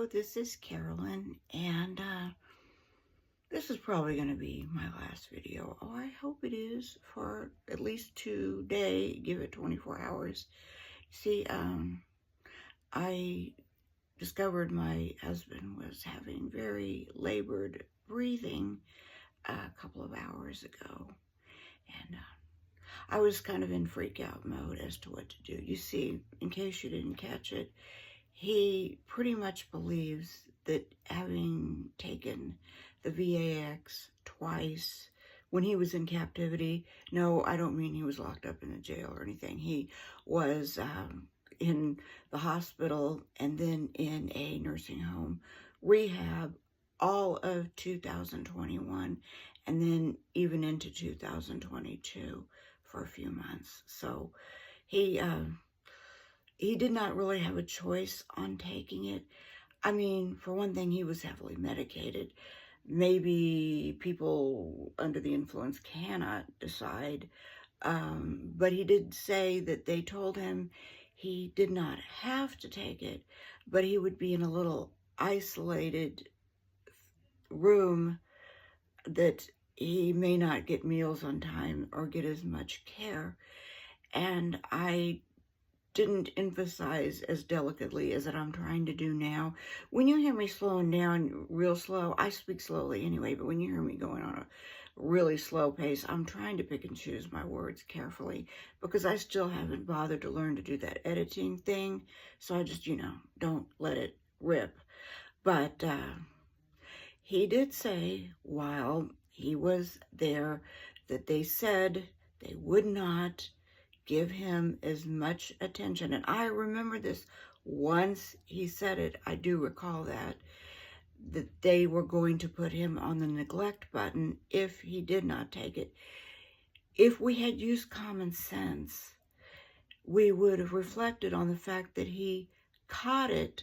Hello, this is Carolyn, and this is probably going to be my last video. Oh, I hope it is for at least today. Give it 24 hours. See, I discovered my husband was having very labored breathing a couple of hours ago, and I was kind of in freak out mode as to what to do. You see, in case you didn't catch it, he pretty much believes that having taken the VAX twice when he was in captivity, no, I don't mean he was locked up in a jail or anything. He was in the hospital and then in a nursing home rehab all of 2021 and then even into 2022 for a few months. So he did not really have a choice on taking it. I mean, for one thing, he was heavily medicated. Maybe people under the influence cannot decide, but he did say that they told him he did not have to take it, but he would be in a little isolated room that he may not get meals on time or get as much care. And I didn't emphasize as delicately as that I'm trying to do now. When you hear me slowing down real slow, I speak slowly anyway, but when you hear me going on a really slow pace, I'm trying to pick and choose my words carefully because I still haven't bothered to learn to do that editing thing. So I just, don't let it rip. But he did say while he was there that they said they would not give him as much attention. And I remember this once he said it, I do recall that they were going to put him on the neglect button if he did not take it. If we had used common sense, we would have reflected on the fact that he caught it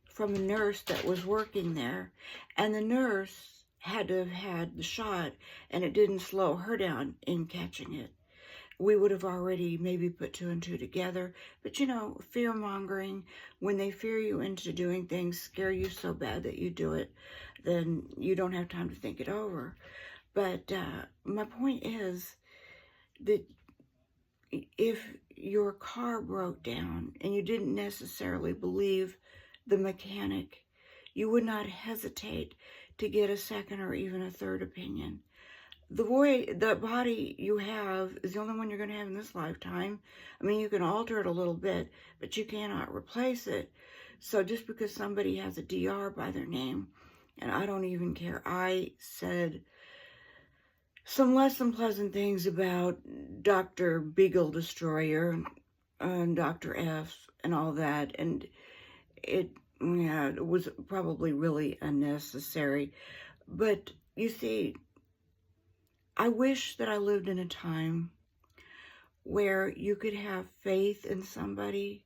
from a nurse that was working there, and the nurse had to have had the shot, and it didn't slow her down in catching it. We would have already maybe put two and two together. But fear-mongering, when they fear you into doing things, scare you so bad that you do it, then you don't have time to think it over. But my point is that if your car broke down and you didn't necessarily believe the mechanic, you would not hesitate to get a second or even a third opinion. The body you have is the only one you're going to have in this lifetime. I mean, you can alter it a little bit, but you cannot replace it. So just because somebody has a DR by their name, and I don't even care, I said some less than pleasant things about Dr. Beagle Destroyer and Dr. F and all that, and it was probably really unnecessary. But you see, I wish that I lived in a time where you could have faith in somebody,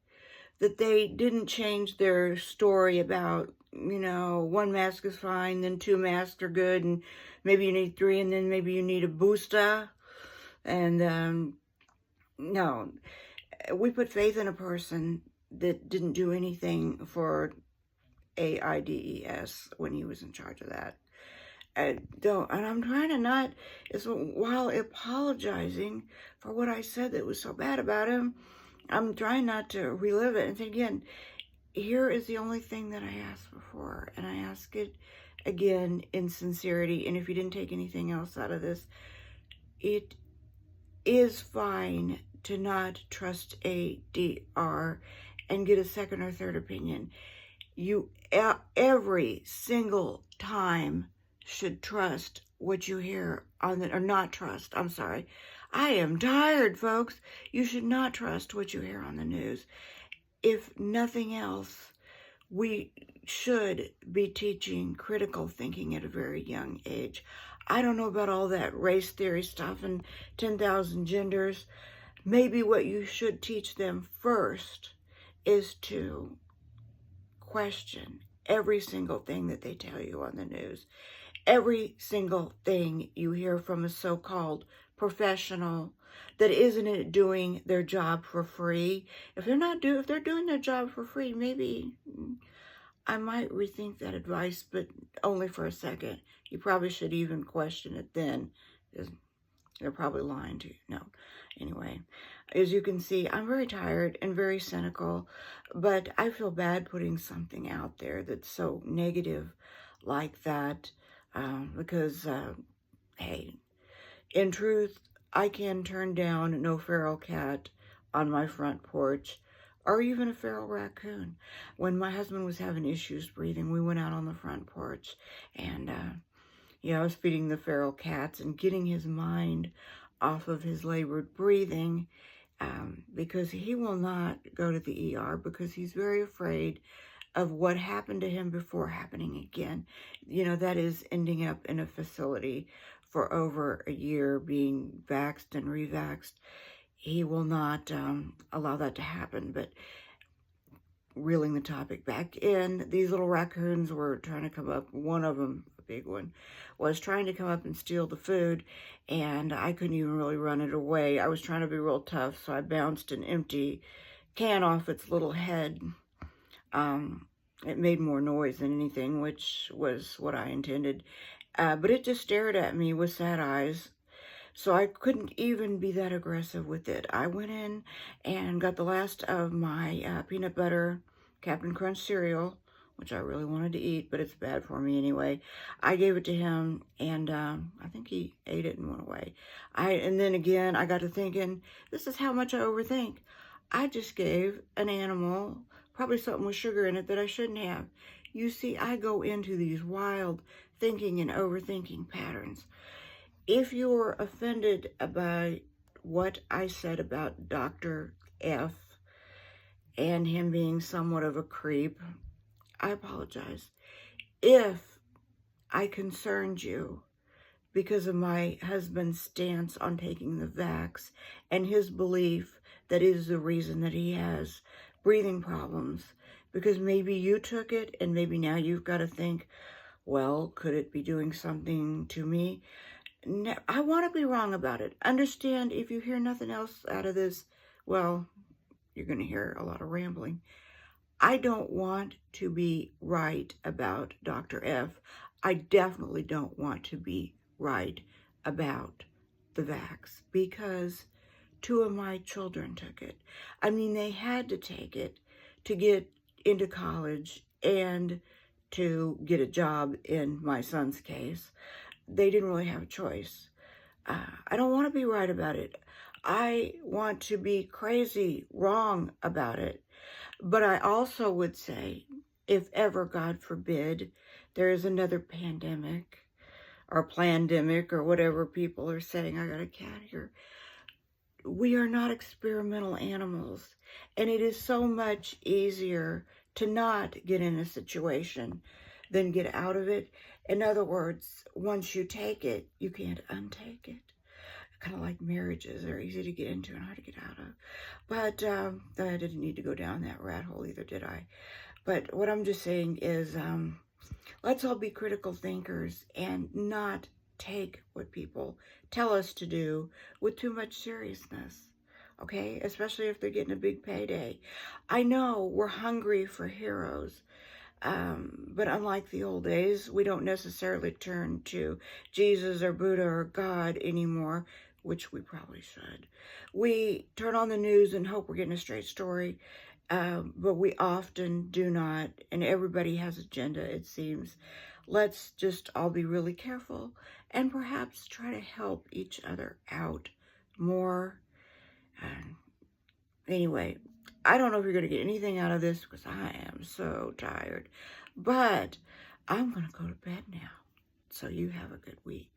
that they didn't change their story about, one mask is fine, then two masks are good, and maybe you need three, and then maybe you need a booster. And no, we put faith in a person that didn't do anything for AIDS when he was in charge of that. And I'm trying to not, while apologizing for what I said that was so bad about him, I'm trying not to relive it. And think again, here is the only thing that I asked before, and I ask it again in sincerity. And if you didn't take anything else out of this, it is fine to not trust a DR and get a second or third opinion. You, every single time, should trust what you hear on the, or not trust, I'm sorry. I am tired, folks. You should not trust what you hear on the news. If nothing else, we should be teaching critical thinking at a very young age. I don't know about all that race theory stuff and 10,000 genders. Maybe what you should teach them first is to question every single thing that they tell you on the news. Every single thing you hear from a so-called professional that isn't doing their job for free. If they're doing their job for free, maybe I might rethink that advice, but only for a second. You probably should even question it then, because they're probably lying to you. No. Anyway, as you can see, I'm very tired and very cynical, but I feel bad putting something out there that's so negative like that, because, hey, in truth, I can turn down no feral cat on my front porch, or even a feral raccoon. When my husband was having issues breathing, we went out on the front porch, and I was feeding the feral cats and getting his mind off of his labored breathing, because he will not go to the ER because he's very afraid of what happened to him before happening again. That is ending up in a facility for over a year, being vaxxed and revaxxed. He will not allow that to happen. But reeling the topic back in, these little raccoons were trying to come up. One of them, a big one, was trying to come up and steal the food, and I couldn't even really run it away. I was trying to be real tough, so I bounced an empty can off its little head. It made more noise than anything, which was what I intended. But it just stared at me with sad eyes. So I couldn't even be that aggressive with it. I went in and got the last of my peanut butter Captain Crunch cereal, which I really wanted to eat, but it's bad for me anyway. I gave it to him, and I think he ate it and went away. And then again, I got to thinking, this is how much I overthink. I just gave an animal probably something with sugar in it that I shouldn't have. You see, I go into these wild thinking and overthinking patterns. If you're offended by what I said about Dr. F and him being somewhat of a creep, I apologize. If I concerned you because of my husband's stance on taking the vax and his belief that is the reason that he has breathing problems, because maybe you took it and maybe now you've got to think, well, could it be doing something to me? No, I want to be wrong about it. Understand, if you hear nothing else out of this, well, you're going to hear a lot of rambling. I don't want to be right about Dr. F. I definitely don't want to be right about the vax, because 2 of my children took it. I mean, they had to take it to get into college and to get a job in my son's case. They didn't really have a choice. I don't want to be right about it. I want to be crazy wrong about it. But I also would say, if ever, God forbid, there is another pandemic or plandemic or whatever people are saying, I got a cat here. We are not experimental animals. And it is so much easier to not get in a situation than get out of it. In other words, once you take it, you can't untake it. Kind of like marriages, they're easy to get into and hard to get out of. But I didn't need to go down that rat hole either, did I? But what I'm just saying is, let's all be critical thinkers and not take what people tell us to do with too much seriousness, okay? Especially if they're getting a big payday. I know we're hungry for heroes, but unlike the old days, we don't necessarily turn to Jesus or Buddha or God anymore, which we probably should. We turn on the news and hope we're getting a straight story, but we often do not, and everybody has an agenda, it seems. Let's just all be really careful and perhaps try to help each other out more. Anyway, I don't know if you're going to get anything out of this because I am so tired, but I'm going to go to bed now. So you have a good week.